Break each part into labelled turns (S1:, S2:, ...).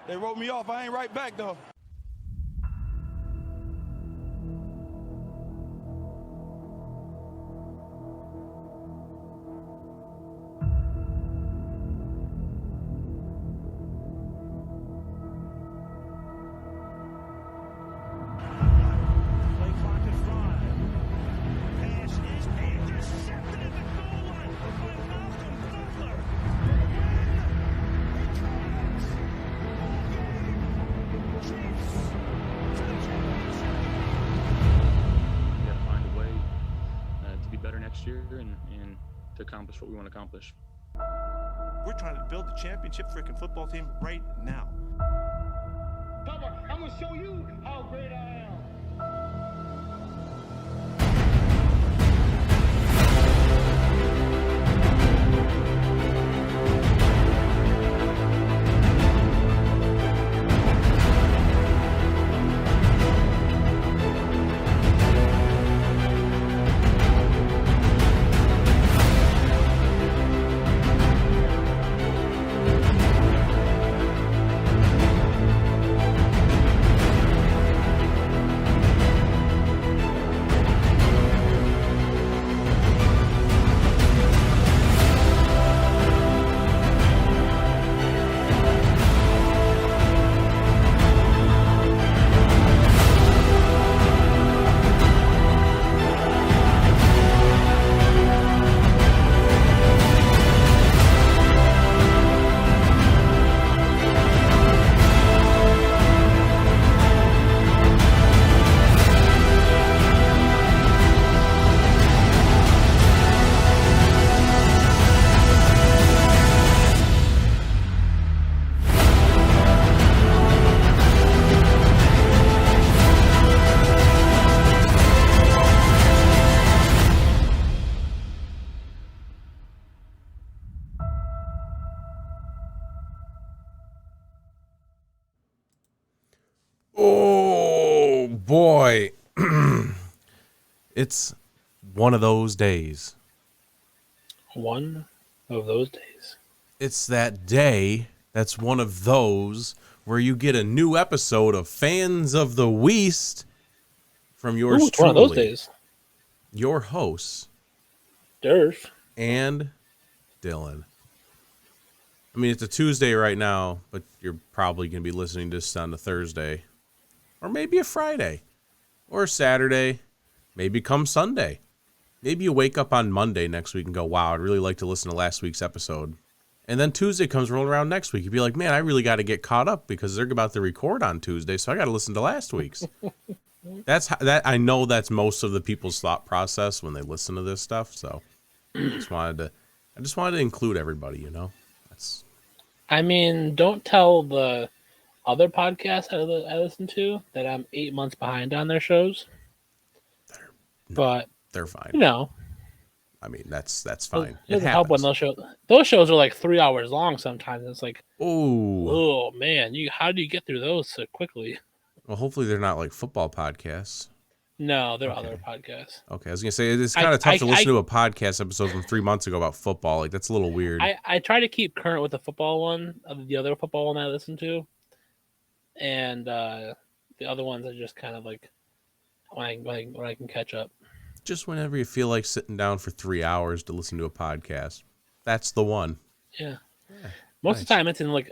S1: They wrote me off. I ain't right back, though.
S2: And to accomplish what we want to accomplish.
S3: We're trying to build the championship freaking football team right now.
S4: Papa, I'm gonna show you how great I am.
S5: Oh, boy. It's one of those days.
S6: One of those days.
S5: It's that day that's one of those where you get a new episode of Fans of the Weast from yours
S6: Ooh, it's
S5: truly.
S6: one of those days.
S5: Your hosts,
S6: Derf
S5: and Dylan. I mean, it's a Tuesday right now, but you're probably going to be listening to this on a Thursday. Or maybe a Friday. Or a Saturday. Maybe come Sunday. Maybe you wake up on Monday next week and go, wow, I'd really like to listen to last week's episode. And then Tuesday comes rolling around next week. You'd be like, man, I really got to get caught up because they're about to record on Tuesday, so I got to listen to last week's. I know that's most of the people's thought process when they listen to this stuff. So I just wanted to include everybody, you know.
S6: I mean, don't tell the other podcasts I listen to that I'm 8 months behind on their shows. But
S5: they're fine.
S6: You know,
S5: I mean, that's fine.
S6: It doesn't help when those shows are like 3 hours long sometimes. It's like, oh man, how do you get through those so quickly?
S5: Well, hopefully they're not like football podcasts.
S6: No, they're other podcasts.
S5: Okay, I was gonna say it's kind of tough to listen to a podcast episode from 3 months ago about football. Like that's a little weird.
S6: I try to keep current with the football one, the other football one I listen to, and the other ones are just kind of like when I can catch up.
S5: Just whenever you feel like sitting down for 3 hours to listen to a podcast, that's the one.
S6: Yeah. Most of the time, it's like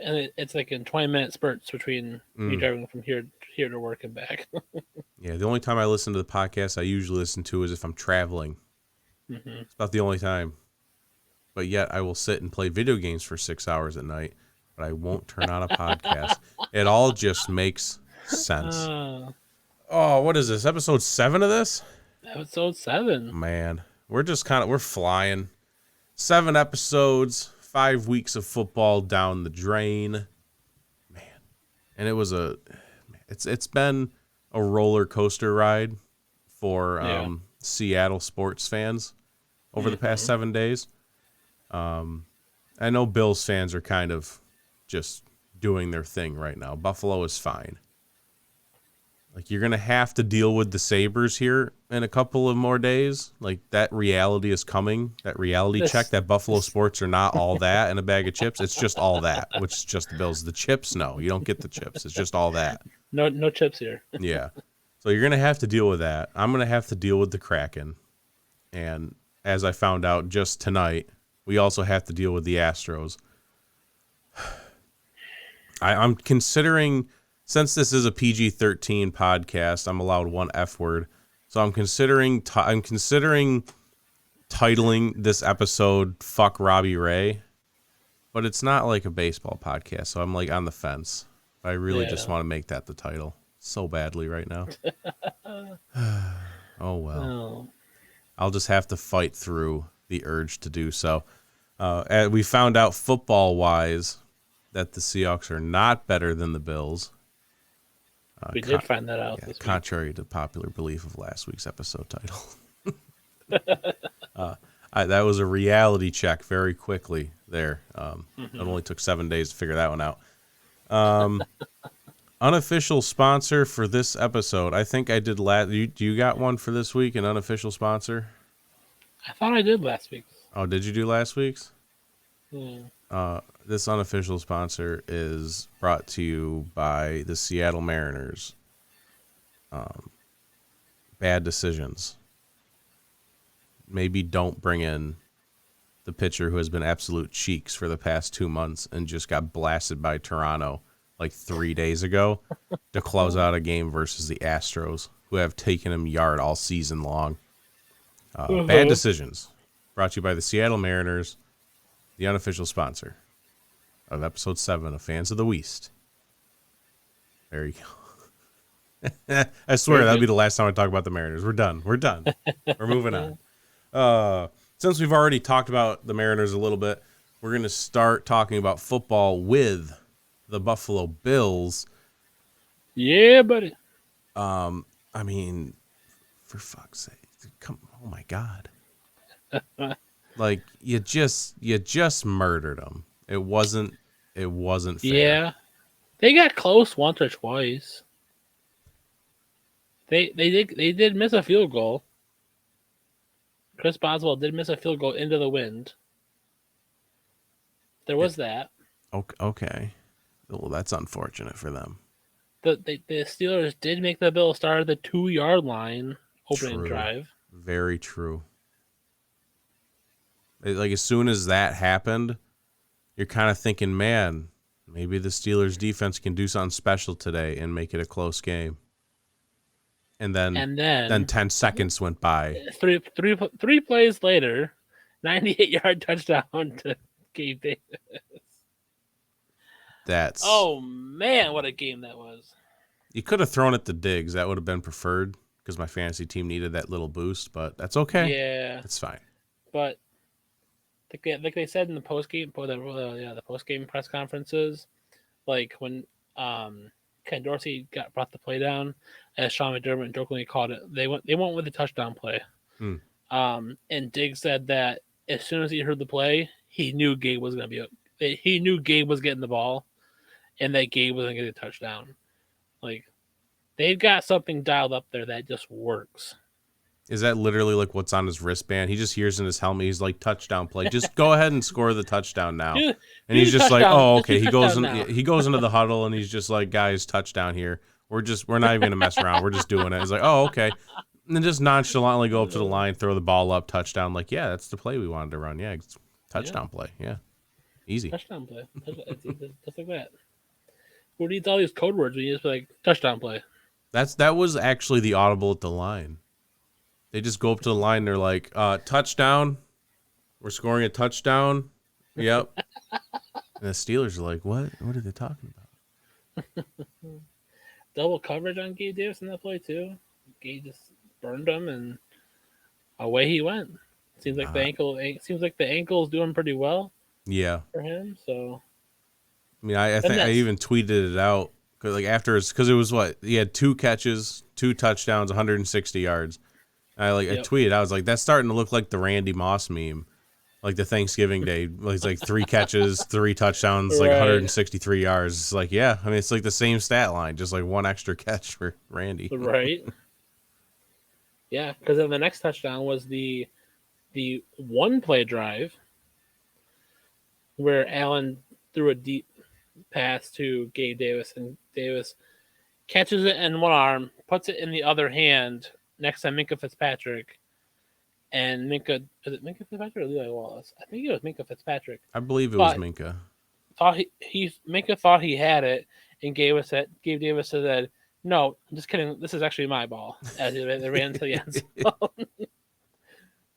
S6: in 20-minute spurts between me driving from here to work and back.
S5: Yeah, the only time I listen to the podcast I usually listen to is if I'm traveling. Mm-hmm. It's about the only time. But yet I will sit and play video games for 6 hours at night, but I won't turn on a podcast. It all just makes sense. Oh, what is this? Episode 7 of this?
S6: Episode 7.
S5: Man, we're flying. 7 episodes, 5 weeks of football down the drain. Man. And it's been a roller coaster ride for Seattle sports fans over the past 7 days. I know Bills fans are kind of just doing their thing right now. Buffalo is fine. Like, you're going to have to deal with the Sabres here in a couple of more days. Like, that reality is coming. That reality check that Buffalo sports are not all that in a bag of chips. It's just all that, which is just the Bills. The chips, no. You don't get the chips. It's just all that.
S6: No chips here.
S5: Yeah. So you're going to have to deal with that. I'm going to have to deal with the Kraken. And as I found out just tonight, we also have to deal with the Astros. I'm considering... Since this is a PG-13 podcast, I'm allowed one F word. So I'm considering titling this episode "Fuck Robbie Ray," but it's not like a baseball podcast, so I'm like on the fence. I really just want to make that the title so badly right now. Oh well.
S6: Oh.
S5: I'll just have to fight through the urge to do so. We found out football-wise that the Seahawks are not better than the Bills.
S6: We did find that out this week.
S5: Contrary to popular belief of last week's episode title. That was a reality check very quickly there. It only took 7 days to figure that one out. Unofficial sponsor for this episode. I think I did last. Do you got one for this week, an unofficial sponsor?
S6: I thought I did last week.
S5: Oh, did you do last week's?
S6: Yeah.
S5: This unofficial sponsor is brought to you by the Seattle Mariners. Bad decisions. Maybe don't bring in the pitcher who has been absolute cheeks for the past 2 months and just got blasted by Toronto like 3 days ago to close out a game versus the Astros, who have taken him yard all season long. Bad decisions. Brought to you by the Seattle Mariners, the unofficial sponsor of episode 7 of Fans of the Weast. There you go. I swear that'll be the last time I talk about the Mariners. We're done. We're moving on. Since we've already talked about the Mariners a little bit, we're going to start talking about football with the Buffalo Bills.
S6: Yeah, buddy.
S5: I mean, for fuck's sake. Oh my God. Like, you just murdered them. It wasn't fair.
S6: Yeah. They got close once or twice. They did miss a field goal. Chris Boswell did miss a field goal into the wind. There was that.
S5: Okay. Well, that's unfortunate for them.
S6: The Steelers did make the Bills start at the 2-yard line opening
S5: True.
S6: drive.
S5: Very true. Like, as soon as that happened, you're kind of thinking, man, maybe the Steelers defense can do something special today and make it a close game. And then 10 seconds went by.
S6: Three plays later, 98-yard touchdown to Gabe Davis. Oh man, what a game that was!
S5: You could have thrown it to Diggs. That would have been preferred because my fantasy team needed that little boost. But that's okay.
S6: Yeah,
S5: it's fine.
S6: But like they said in the the post-game press conferences, like when Ken Dorsey brought the play down, as Sean McDermott jokingly called it, they went with the touchdown play. And Diggs said that as soon as he heard the play, he knew Gabe was getting the ball, and that Gabe was going to get a touchdown. Like, they've got something dialed up there that just works.
S5: Is that literally like what's on his wristband? He just hears in his helmet, he's like, touchdown play. Just go ahead and score the touchdown now. And he's just like, oh, okay. He goes into the huddle and he's just like, guys, touchdown here. We're not even gonna mess around. We're just doing it. He's like, oh, okay. And then just nonchalantly go up to the line, throw the ball up, touchdown. Like, yeah, that's the play we wanted to run. Yeah, touchdown play. Yeah, easy.
S6: Touchdown play. Just like that. Who needs all these code words when you just be like touchdown play?
S5: That was actually the audible at the line. They just go up to the line. And they're like, touchdown. We're scoring a touchdown. Yep. And the Steelers are like, what? What are they talking about?
S6: Double coverage on Gabe Davis in that play too. Gabe just burned him, and away he went. Seems like the ankle's doing pretty well.
S5: Yeah.
S6: For him, so.
S5: I mean, I think I even tweeted it out because it was what he had 2 catches, 2 touchdowns, 160 yards. I tweeted. I was like, that's starting to look like the Randy Moss meme. Like the Thanksgiving Day, it's like 3 catches, 3 touchdowns, like
S6: Right.
S5: 163 yards. It's like, yeah, I mean, it's like the same stat line, just like 1 extra catch for Randy.
S6: Right. Yeah, because then the next touchdown was the one play drive where Allen threw a deep pass to Gabe Davis, and Davis catches it in one arm, puts it in the other hand next to Minka Fitzpatrick. And Minka, is it Minka Fitzpatrick or Levi Wallace? I think it was Minka Fitzpatrick.
S5: I believe it was Minka.
S6: Minka thought he had it, and Gabe Davis said, "No, I'm just kidding. This is actually my ball." As they ran to the end zone.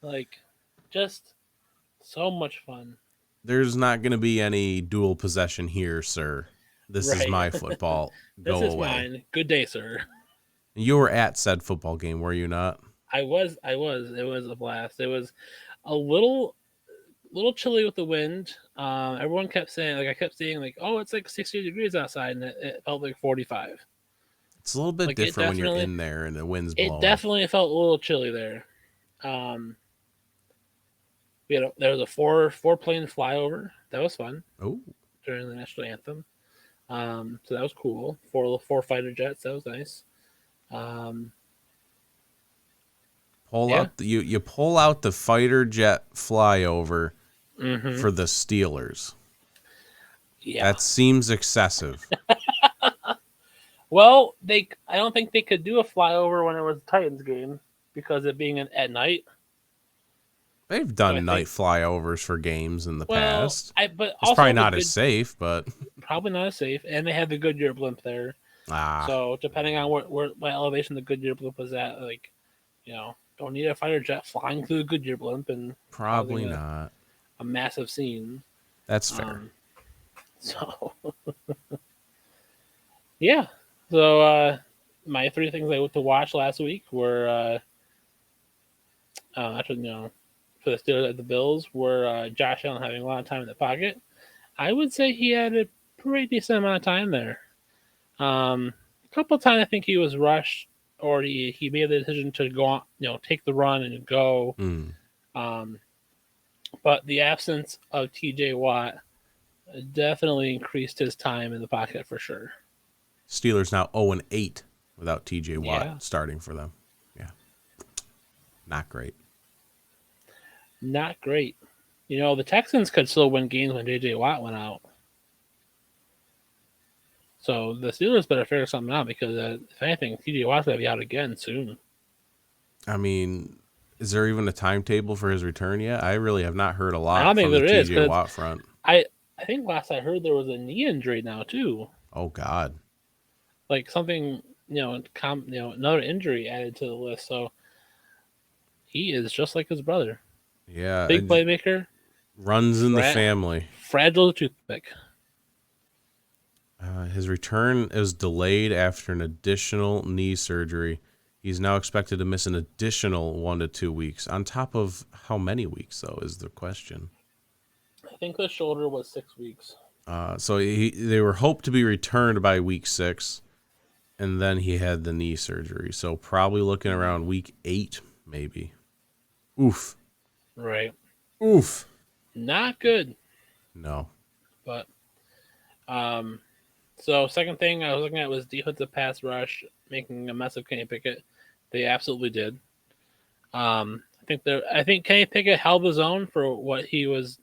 S6: Like, just so much fun.
S5: There's not going to be any dual possession here, sir. This is
S6: Right.
S5: my football. Go
S6: This is
S5: away.
S6: mine. Good day, sir.
S5: You were at said football game, were you not?
S6: I was. It was a blast. It was a little chilly with the wind. Everyone kept saying, I kept seeing, oh, it's like 60 degrees outside, and it felt like 45.
S5: It's a little bit
S6: Like, it
S5: different when you're
S6: definitely-
S5: in there and the wind's blowing.
S6: It definitely felt a little chilly there. There was a four plane flyover. That was fun
S5: Oh,
S6: during the national anthem. So that was cool. Four fighter jets. That was nice.
S5: you pull out the fighter jet flyover
S6: Mhm.
S5: for the Steelers.
S6: Yeah.
S5: That seems excessive.
S6: Well, I don't think they could do a flyover when it was a Titans game because it being at night.
S5: They've done
S6: I
S5: night
S6: think-
S5: flyovers for games in the
S6: Well,
S5: past.
S6: but
S5: It's
S6: also
S5: probably
S6: the
S5: not
S6: good-
S5: as safe, but
S6: probably not as safe, and they had the Goodyear blimp there. So depending on what elevation the Goodyear blimp was at, don't need a fighter jet flying through the Goodyear blimp and
S5: probably
S6: causing
S5: not.
S6: a massive scene.
S5: That's fair.
S6: So yeah. So my 3 things I went to watch last week were actually for the Steelers at the Bills were Josh Allen having a lot of time in the pocket. I would say he had a pretty decent amount of time there. A couple of times I think he was rushed, or he made the decision to go on, take the run and go. But the absence of T.J. Watt definitely increased his time in the pocket for sure.
S5: Steelers now 0-8 without TJ Watt
S6: Yeah.
S5: starting for them. Yeah. Not great.
S6: Not great. The Texans could still win games when J.J. Watt went out. So the Steelers better figure something out because, if anything, T.J. Watt's going to be out again soon.
S5: I mean, is there even a timetable for his return yet? I really have not heard a lot
S6: I don't think
S5: from the
S6: there is,
S5: TJ
S6: 'cause
S5: Watt front.
S6: I think last I heard there was a knee injury now too.
S5: Oh, God.
S6: Like something, another injury added to the list. So he is just like his brother.
S5: Yeah.
S6: Big
S5: it
S6: playmaker,
S5: runs in the family.
S6: fragile as a toothpick.
S5: His return is delayed after an additional knee surgery. He's now expected to miss an additional 1 to 2 weeks. On top of how many weeks, though, is the question.
S6: I think the shoulder was 6 weeks.
S5: So they were hoped to be returned by week 6, and then he had the knee surgery. So probably looking around week 8, maybe. Oof.
S6: Right.
S5: Oof.
S6: Not good.
S5: No.
S6: But so second thing I was looking at was defensive pass rush making a mess of Kenny Pickett. They absolutely did. I think Kenny Pickett held his own for what he was,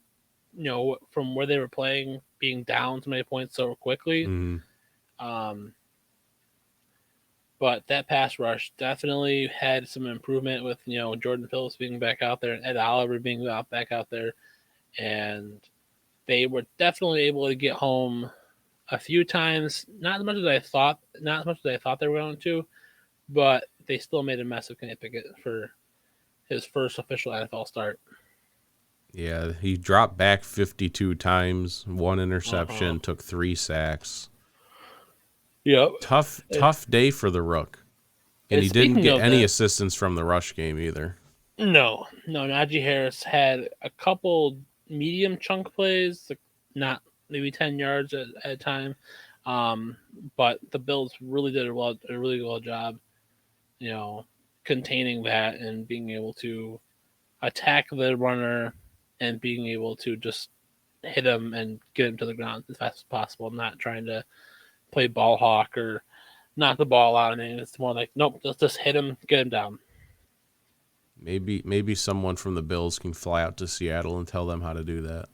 S6: from where they were playing, being down so many points so quickly.
S5: Mhm.
S6: But that pass rush definitely had some improvement with Jordan Phillips being back out there and Ed Oliver being back out there, and they were definitely able to get home a few times. Not as much as I thought they were going to, but they still made a mess of Kenny Pickett for his first official NFL start.
S5: Yeah, he dropped back 52 times, 1 interception, took 3 sacks.
S6: Yep.
S5: Tough day for the Rook. And he didn't
S6: speaking
S5: get
S6: of
S5: any
S6: that-
S5: assistance from the rush game either.
S6: No. Najee Harris had a couple medium chunk plays, not maybe 10 yards at a time. But the Bills really did a really well job, containing that and being able to attack the runner and being able to just hit him and get him to the ground as fast as possible, not trying to play ball hawk or knock the ball out. And it's more like, nope, let's just hit him, get him down.
S5: Maybe someone from the Bills can fly out to Seattle and tell them how to do that.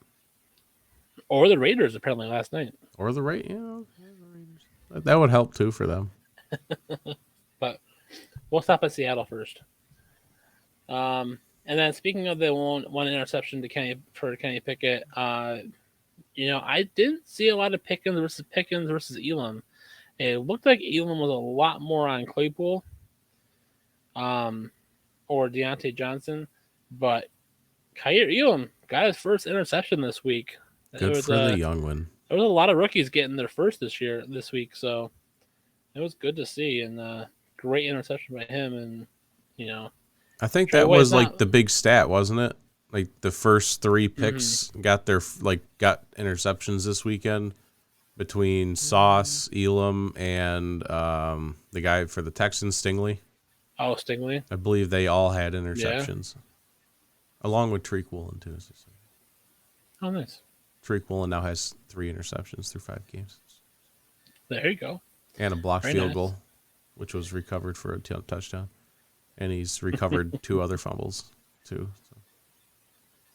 S6: Or the Raiders, apparently, last night.
S5: Or the Raiders. That would help, too, for them.
S6: But we'll stop at Seattle first. And then speaking of the one interception to Kenny Pickett, I didn't see a lot of Pickens versus Elam. It looked like Elam was a lot more on Claypool or Deontay Johnson, but Kaiir Elam got his first interception this week.
S5: Good for the young one.
S6: There was a lot of rookies getting their first this week, so it was good to see, and great interception by him. And
S5: I think that was like the big stat, wasn't it? Like the first 3 picks got interceptions this weekend between Sauce, Elam, and the guy for the Texans, Stingley.
S6: Oh, Stingley.
S5: I believe they all had interceptions, along with Tariq Woolen too.
S6: Oh, nice.
S5: Tariq Woolen now has 3 interceptions through 5 games.
S6: There you go.
S5: And a blocked field goal, which was recovered for a touchdown. And he's recovered 2 other fumbles, too. So.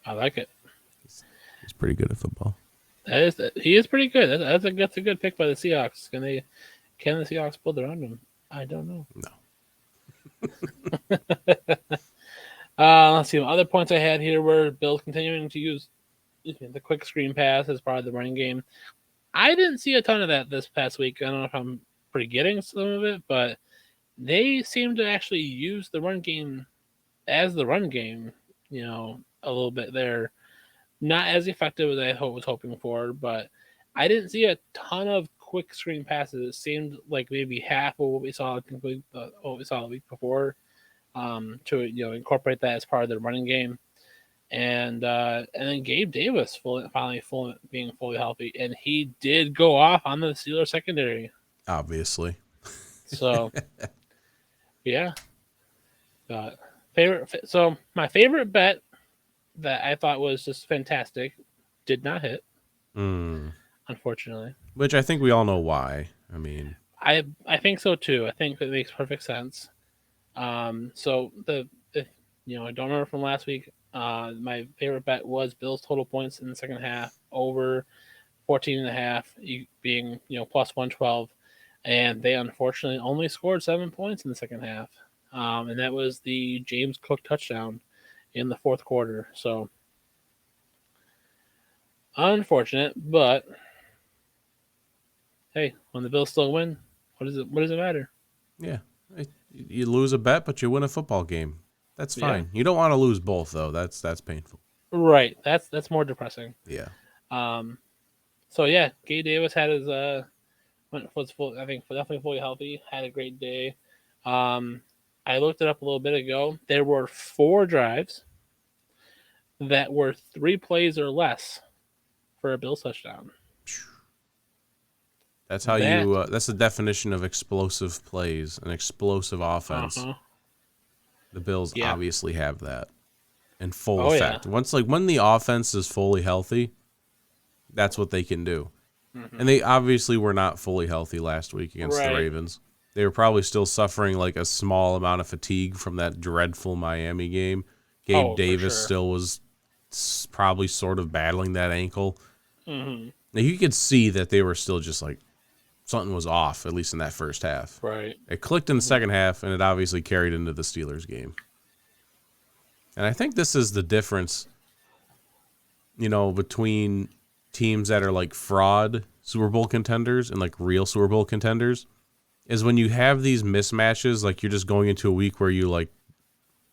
S6: I like it.
S5: He's pretty good at football.
S6: He is pretty good. That's a good pick by the Seahawks. Can the Seahawks build around him? I don't know.
S5: No.
S6: Let's see. Other points I had here were Bills continuing to use the quick screen pass as part of the running game. I didn't see a ton of that this past week. I don't know if I'm forgetting some of it, but they seem to actually use the run game as the run game, a little bit there. Not as effective as I was hoping for, but I didn't see a ton of quick screen passes. It seemed like maybe half of what we saw the week before, to incorporate that as part of the running game. And then Gabe Davis being fully healthy, and he did go off on the Steelers secondary.
S5: Obviously.
S6: So, yeah. So my favorite bet that I thought was just fantastic did not hit, unfortunately.
S5: Which I think we all know why. I mean,
S6: I think so too. I think it makes perfect sense. So I don't remember from last week. My favorite bet was Bills total points in the second half over 14.5, being plus 112, and they unfortunately only scored 7 points in the second half, and that was the James Cook touchdown in the fourth quarter. So unfortunate, but hey, when the Bills still win, what does it matter?
S5: Yeah, you lose a bet, but you win a football game. That's fine. Yeah. You don't want to lose both, though. That's painful.
S6: Right. That's more depressing.
S5: Yeah.
S6: So yeah, Gabe Davis had his was full. I think definitely fully healthy. Had a great day. I looked it up a little bit ago. There were 4 drives that were 3 plays or less for a Bills touchdown.
S5: That's how that's the definition of explosive plays, an explosive offense. The Bills obviously have that in full effect. Yeah. When the offense is fully healthy, that's what they can do. And they obviously were not fully healthy last week against the Ravens. They were probably still suffering like a small amount of fatigue from that dreadful Miami game. Gabe Davis still was probably sort of battling that ankle. Now you could see that they were still just like something was off, at least in that first half.
S6: Right.
S5: It clicked in the second half, and it obviously carried into the Steelers game. And I think this is the difference, between teams that are like fraud Super Bowl contenders and like real Super Bowl contenders, is when you have these mismatches, like you're just going into a week where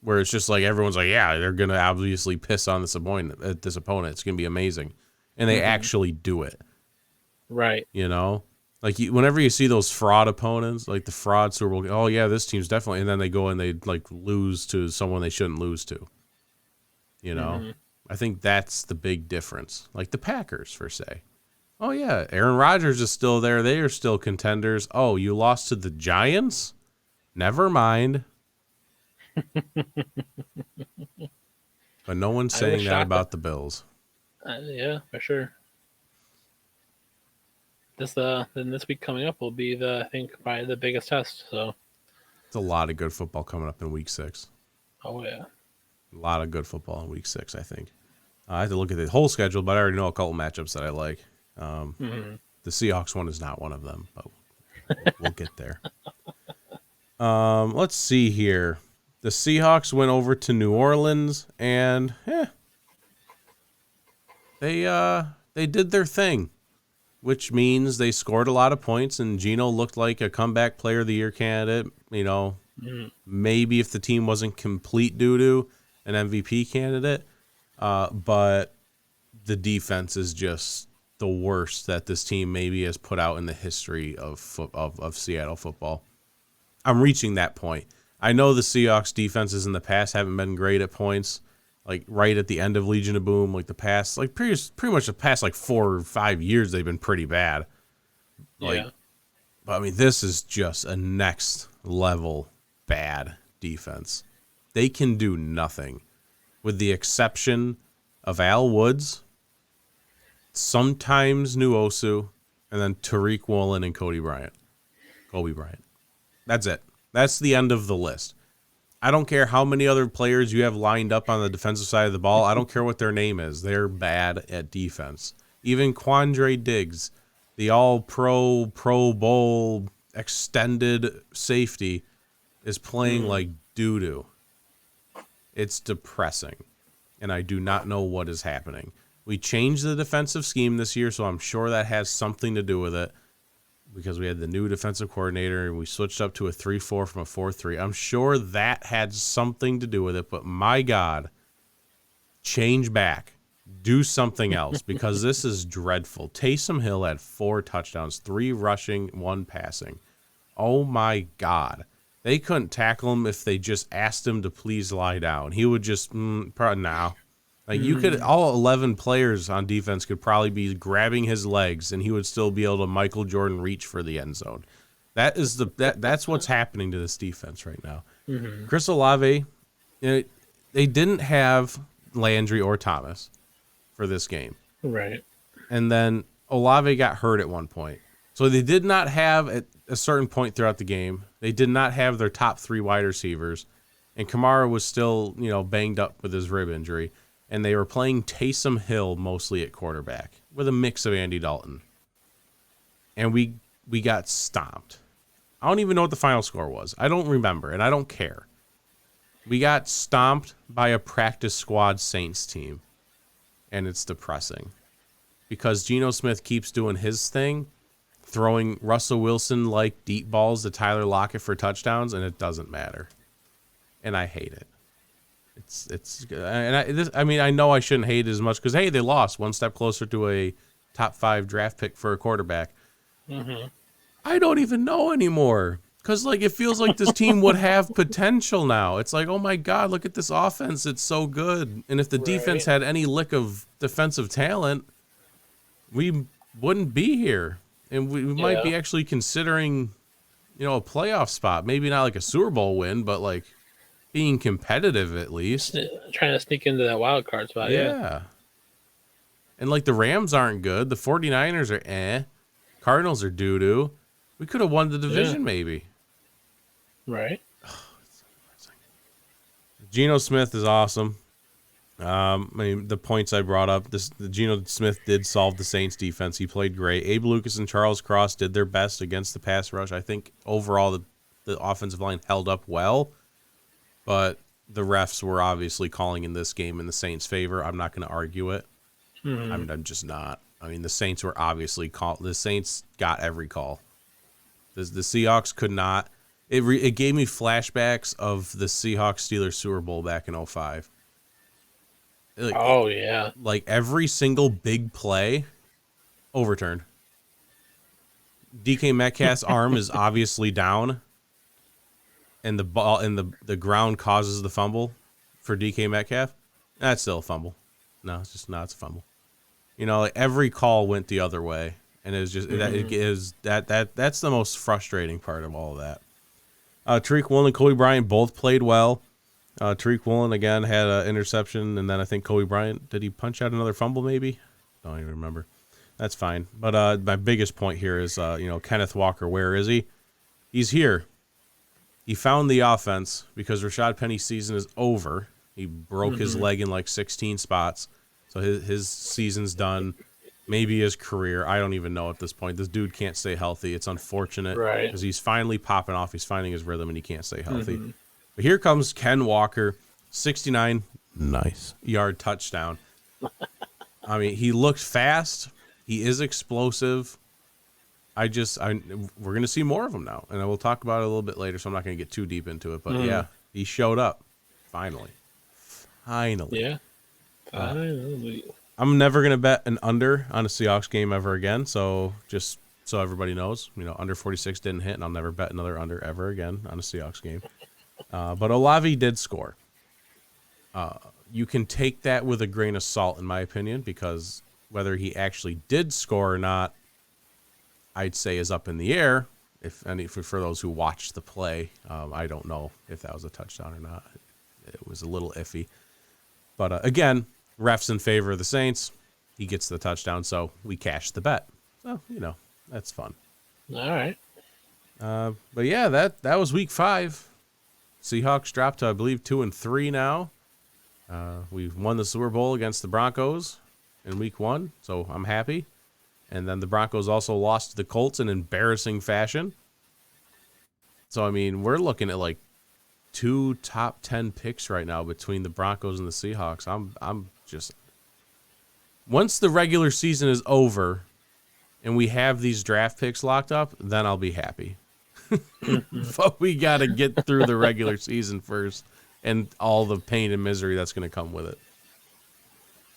S5: where it's just like everyone's like, yeah, they're going to obviously piss on this opponent. It's going to be amazing. And they actually do it.
S6: Right.
S5: Like whenever you see those fraud opponents, like the fraud Super Bowl, oh yeah, this team's definitely, and then they go and they like lose to someone they shouldn't lose to. I think that's the big difference. Like the Packers, per se. Oh yeah, Aaron Rodgers is still there. They are still contenders. Oh, you lost to the Giants? Never mind. But no one's
S6: I was
S5: saying that
S6: shocked
S5: about the Bills.
S6: Yeah, for sure. Then this week coming up will be I think probably the biggest test. So.
S5: It's a lot of good football coming up in Week 6.
S6: Oh yeah.
S5: A lot of good football in Week 6, I think. I have to look at the whole schedule, but I already know a couple matchups that I like. The Seahawks one is not one of them, but we'll get there. Let's see here. The Seahawks went over to New Orleans, and they did their thing, which means they scored a lot of points, and Geno looked like a comeback player of the year candidate. You know, maybe if the team wasn't complete doo-doo, an MVP candidate. But the defense is just the worst that this team maybe has put out in the history of Seattle football. I'm reaching that point. I know the Seahawks defenses in the past haven't been great at points, like right at the end of Legion of Boom, like the past, like pretty much the past like 4 or 5 years they've been pretty bad. Like, but I mean, this is just a next level bad defense. They can do nothing, with the exception of Al Woods, sometimes Nuosu, and then Tariq Woolen and Kobe Bryant. That's it. That's the end of the list. I don't care how many other players you have lined up on the defensive side of the ball. I don't care what their name is. They're bad at defense. Even Quandre Diggs, the all-pro, Pro Bowl, extended safety, is playing like doo-doo. It's depressing, and I do not know what is happening. We changed the defensive scheme this year, so I'm sure that has something to do with it, because we had the new defensive coordinator and we switched up to a 3-4 from a 4-3. I'm sure that had something to do with it, but my God, change back. Do something else, because this is dreadful. Taysom Hill had 4 touchdowns, 3 rushing, 1 passing. Oh my God. They couldn't tackle him if they just asked him to please lie down. He would just, probably now. Like, you could, all 11 players on defense could probably be grabbing his legs, and he would still be able to Michael Jordan reach for the end zone. That's what's happening to this defense right now. Chris Olave, they didn't have Landry or Thomas for this game.
S6: Right.
S5: And then Olave got hurt at one point. So they did not have, at a certain point throughout the game, they did not have their top 3 wide receivers. And Kamara was still, banged up with his rib injury. And they were playing Taysom Hill mostly at quarterback with a mix of Andy Dalton. And we got stomped. I don't even know what the final score was. I don't remember, and I don't care. We got stomped by a practice squad Saints team. And it's depressing. Because Geno Smith keeps doing his thing, throwing Russell Wilson-like deep balls to Tyler Lockett for touchdowns, and it doesn't matter. And I hate it. I know I shouldn't hate it as much because, hey, they lost, one step closer to a top 5 draft pick for a quarterback. I don't even know anymore, because it feels like this team would have potential now. It's like, oh my God, look at this offense, it's so good. And if the defense had any lick of defensive talent, we wouldn't be here, and we might be actually considering a playoff spot. Maybe not like a Super Bowl win, but like being competitive at least.
S6: Trying to sneak into that wild card spot.
S5: Yeah. And the Rams aren't good. The 49ers are Cardinals are doo-doo. We could have won the division maybe.
S6: Right.
S5: Geno Smith is awesome. The points I brought up, Geno Smith did solve the Saints defense. He played great. Abe Lucas and Charles Cross did their best against the pass rush. I think overall the offensive line held up well. But the refs were obviously calling in this game in the Saints' favor. I'm not going to argue it. I'm just not. I mean, the Saints were obviously called. The Saints got every call. The Seahawks could not. It gave me flashbacks of the Seahawks-Steelers Super Bowl back in 2005. Every single big play overturned. DK Metcalf's arm is obviously down. And the ball and the ground causes the fumble for DK Metcalf. That's still a fumble. No, it's just not. It's a fumble. Every call went the other way, and it was just that's the most frustrating part of all of that. Tariq Woolen and Kobe Bryant both played well. Tariq Woolen again had an interception, and then I think Kobe Bryant, did he punch out another fumble maybe? Don't even remember. That's fine. But my biggest point here is, Kenneth Walker, where is he? He's here. He found the offense because Rashad Penny's season is over. He broke his leg in like 16 spots. So his season's done. Maybe his career. I don't even know at this point. This dude can't stay healthy. It's unfortunate.
S6: Right.
S5: Because he's finally popping off. He's finding his rhythm, and he can't stay healthy. But here comes Ken Walker, 69 yard touchdown. I mean, he looked fast. He is explosive. We're going to see more of him now, and I will talk about it a little bit later, so I'm not going to get too deep into it. But yeah, he showed up finally.
S6: Yeah. Finally.
S5: I'm never going to bet an under on a Seahawks game ever again. So just so everybody knows, under 46 didn't hit, and I'll never bet another under ever again on a Seahawks game. But Olave did score. You can take that with a grain of salt, in my opinion, because whether he actually did score or not, I'd say is up in the air. For those who watched the play, I don't know if that was a touchdown or not. It was a little iffy. But again, refs in favor of the Saints. He gets the touchdown, so we cash the bet. So, that's fun.
S6: All right.
S5: But yeah, that was week 5. Seahawks dropped to, I believe, 2-3 now. We've won the Super Bowl against the Broncos in week 1, so I'm happy. And then the Broncos also lost to the Colts in embarrassing fashion. So, I mean, we're looking at like 2 top 10 picks right now between the Broncos and the Seahawks. I'm just... Once the regular season is over and we have these draft picks locked up, then I'll be happy. But we got to get through the regular season first and all the pain and misery that's going to come with it.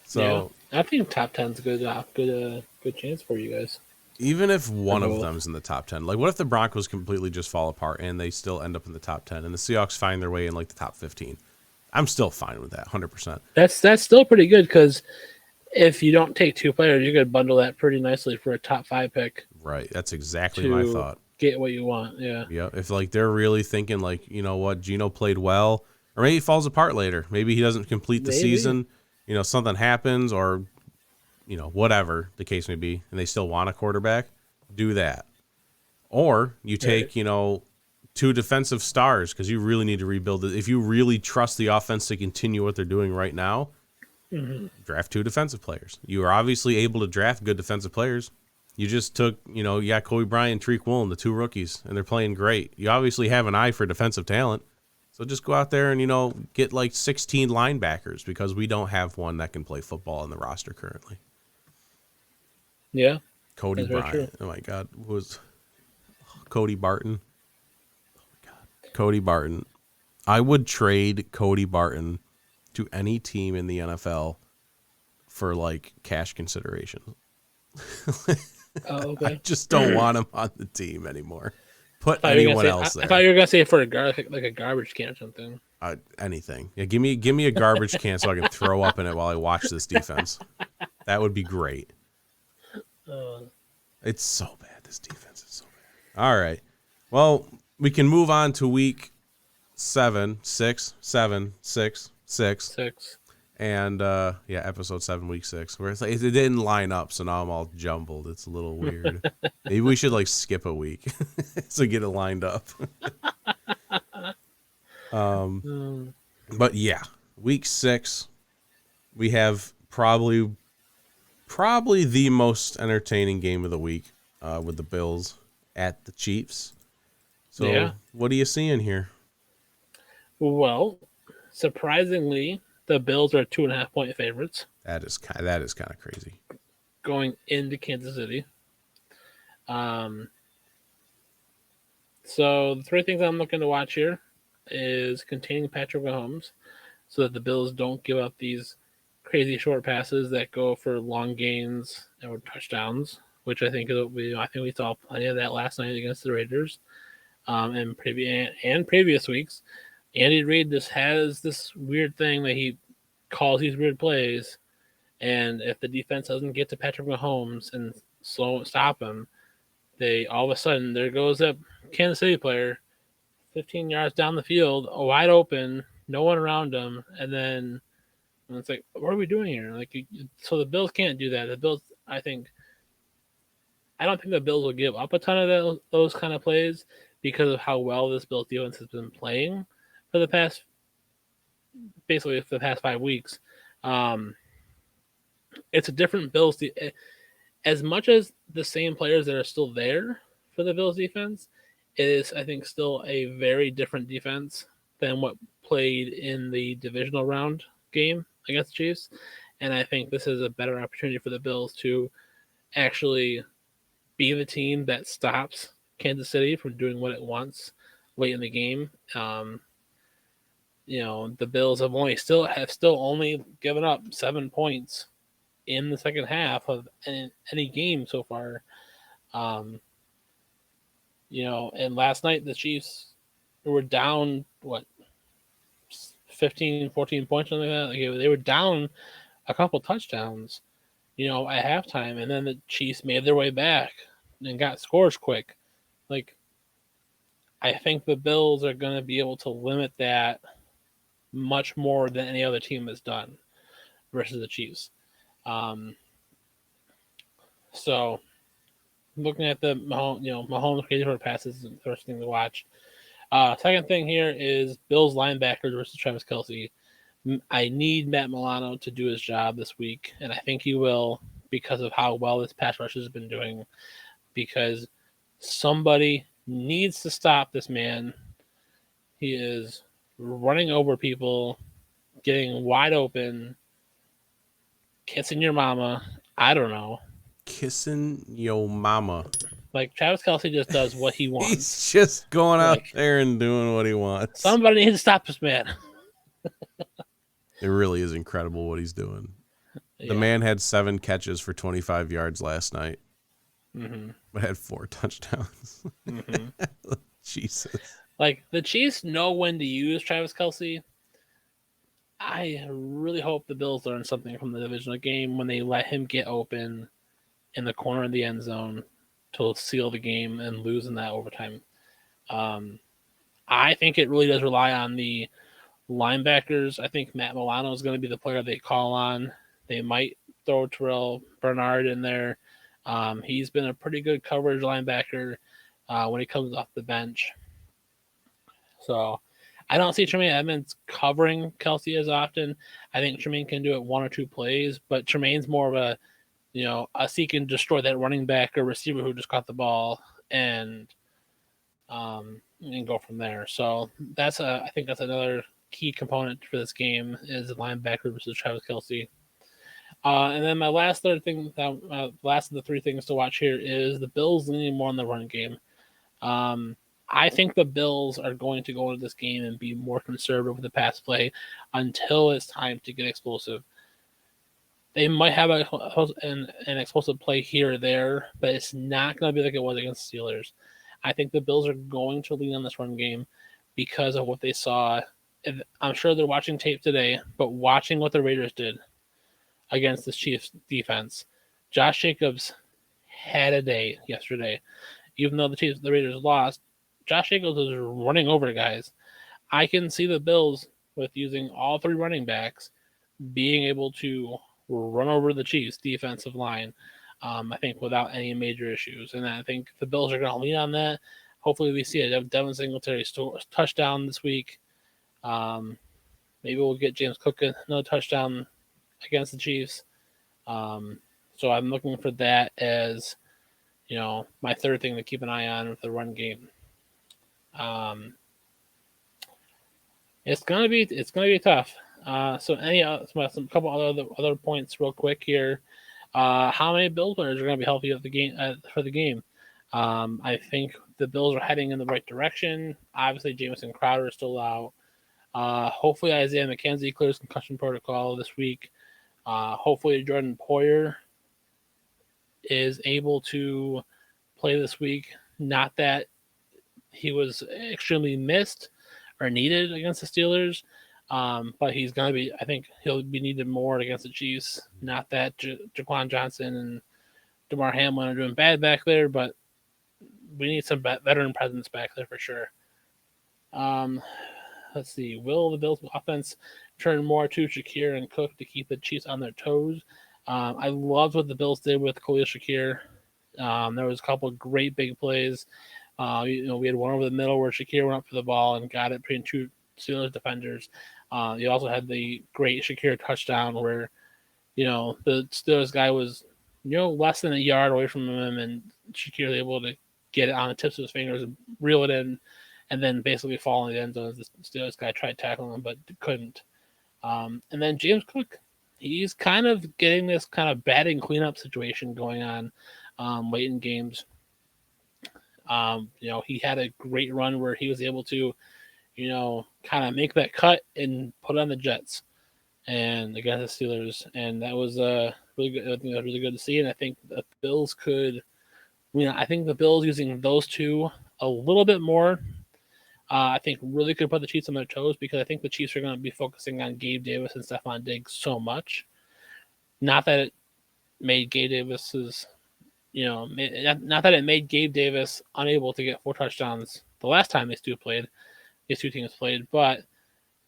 S5: So
S6: yeah, I think top 10's a good chance for you guys.
S5: Even if one of them's in the top 10, like what if the Broncos completely just fall apart and they still end up in the top 10 and the Seahawks find their way in like the top 15? I'm still fine with that, 100%.
S6: That's still pretty good because if you don't take 2 players, you could bundle that pretty nicely for a top 5 pick.
S5: Right. That's exactly my thought.
S6: Get what you want. Yeah.
S5: Yeah. If like they're really thinking like, you know what, Geno played well, or maybe he falls apart later. Maybe he doesn't complete the season. Something happens or, whatever the case may be, and they still want a quarterback, do that. Or you take, 2 defensive stars because you really need to rebuild it. If you really trust the offense to continue what they're doing right now, draft 2 defensive players. You are obviously able to draft good defensive players. You just took, you got Kobe Bryant, Tariq Woolen, the 2 rookies, and they're playing great. You obviously have an eye for defensive talent. So just go out there and, get like 16 linebackers because we don't have one that can play football in the roster currently.
S6: Yeah.
S5: Cody Bryant. Oh, my God. Cody Barton. Oh, my God. Cody Barton. I would trade Cody Barton to any team in the NFL for, like, cash consideration.
S6: Oh, okay.
S5: I just don't want him on the team anymore. Put anyone else there.
S6: I thought you were gonna say for a garbage can or something.
S5: Anything. Yeah, give me a garbage can so I can throw up in it while I watch this defense. That would be great. It's so bad. This defense is so bad. All right. Well, we can move on to week 7, 6, 7, 6, 6. And episode 7, week 6. Where it's like, it didn't line up, so now I'm all jumbled. It's a little weird. Maybe we should like skip a week to get it lined up. But yeah, week 6, we have probably the most entertaining game of the week with the Bills at the Chiefs. So what are you seeing here?
S6: Well, surprisingly, the Bills are 2.5-point favorites.
S5: That is kind of crazy.
S6: Going into Kansas City. So the 3 things I'm looking to watch here is containing Patrick Mahomes so that the Bills don't give up these crazy short passes that go for long gains or touchdowns, which I think we saw plenty of that last night against the Raiders. And previous weeks. Andy Reid just has this weird thing that he calls these weird plays, and if the defense doesn't get to Patrick Mahomes and stop him, they all of a sudden there goes a Kansas City player 15 yards down the field, wide open, no one around him, and then and it's like, what are we doing here? Like, so the Bills can't do that. The Bills, I don't think the Bills will give up a ton of those kind of plays because of how well this Bills defense has been playing for the past 5 weeks. It's a different Bills. As much as the same players that are still there for the Bills defense, it is, I think, still a very different defense than what played in the divisional round game against the Chiefs. And I think this is a better opportunity for the Bills to actually be the team that stops Kansas City from doing what it wants late in the game. The Bills have still only given up 7 points in the second half of any game so far. And last night the Chiefs were down 15, 14 points, something like that. Like, they were down a couple touchdowns, at halftime, and then the Chiefs made their way back and got scores quick. Like, I think the Bills are going to be able to limit that much more than any other team has done versus the Chiefs. So looking at the Mahomes crazy short passes is the first thing to watch. Second thing here is Bills linebackers versus Travis Kelce. I need Matt Milano to do his job this week, and I think he will because of how well this pass rush has been doing. Because somebody needs to stop this man. He is running over people, getting wide open, kissing your mama. I don't know.
S5: Kissing your mama.
S6: Like, Travis Kelce just does what he wants.
S5: He's just going out there and doing what he wants.
S6: Somebody needs to stop this man.
S5: It really is incredible what he's doing. Yeah. The man had 7 catches for 25 yards last night.
S6: Mm-hmm.
S5: But had 4 touchdowns.
S6: Mm-hmm.
S5: Jesus.
S6: Like, the Chiefs know when to use Travis Kelce. I really hope the Bills learn something from the divisional game when they let him get open in the corner of the end zone to seal the game and lose in that overtime. I think it really does rely on the linebackers. I think Matt Milano is going to be the player they call on. They might throw Terrell Bernard in there. He's been a pretty good coverage linebacker when he comes off the bench. So I don't see Tremaine Edmonds covering Kelce as often. I think Tremaine can do it 1 or 2 plays, but Tremaine's more of a seek and destroy that running back or receiver who just caught the ball and go from there. So I think that's another key component for this game is the linebacker versus Travis Kelce. And then my last of the 3 things to watch here is the Bills leaning more on the run game. I think the Bills are going to go into this game and be more conservative with the pass play until it's time to get explosive. They might have an explosive play here or there, but it's not going to be like it was against the Steelers. I think the Bills are going to lean on this run game because of what they saw. I'm sure they're watching tape today, but watching what the Raiders did against the Chiefs defense, Josh Jacobs had a day yesterday. Even though the Raiders lost, Josh Jacobs was running over guys. I can see the Bills with using all 3 running backs being able to run over the Chiefs defensive line, I think, without any major issues. And I think the Bills are going to lean on that. Hopefully we see a Devin Singletary touchdown this week. Maybe we'll get James Cook another touchdown against the Chiefs. So I'm looking for that as, my third thing to keep an eye on with the run game. It's gonna be tough. So some couple other points real quick here. How many Bills players are going to be healthy at the game for the game? I think the Bills are heading in the right direction. Obviously, Jamison Crowder is still out. Hopefully, Isaiah McKenzie clears concussion protocol this week. Hopefully, Jordan Poyer is able to play this week. Not that he was extremely missed or needed against the Steelers. But he's going to be, I think he'll be needed more against the Chiefs. Not that Jaquan Johnson and DeMar Hamlin are doing bad back there, but we need some veteran presence back there for sure. let's see. Will the Bills offense turn more to Shakir and Cook to keep the Chiefs on their toes? I loved what the Bills did with Khalil Shakir. There was a couple of great big plays. We had one over the middle where Shakir went up for the ball and got it between two Steelers defenders. You also had the great Shakir touchdown where, the Steelers guy was, less than a yard away from him, and Shakir was able to get it on the tips of his fingers and reel it in, and then basically fall in the end zone as the Steelers guy tried tackling him but couldn't. And then James Cook, he's kind of getting this kind of batting cleanup situation going on late in games. He had a great run where he was able to, kind of make that cut and put on the Jets and against the Steelers, and that was really good. I think that was really good to see, and I think the Bills could. I think the Bills using those two a little bit more, I think really could put the Chiefs on their toes, because I think the Chiefs are going to be focusing on Gabe Davis and Stephon Diggs so much. Not that it made Gabe Davis's, not that it made Gabe Davis unable to get 4 touchdowns the last time these two teams played, but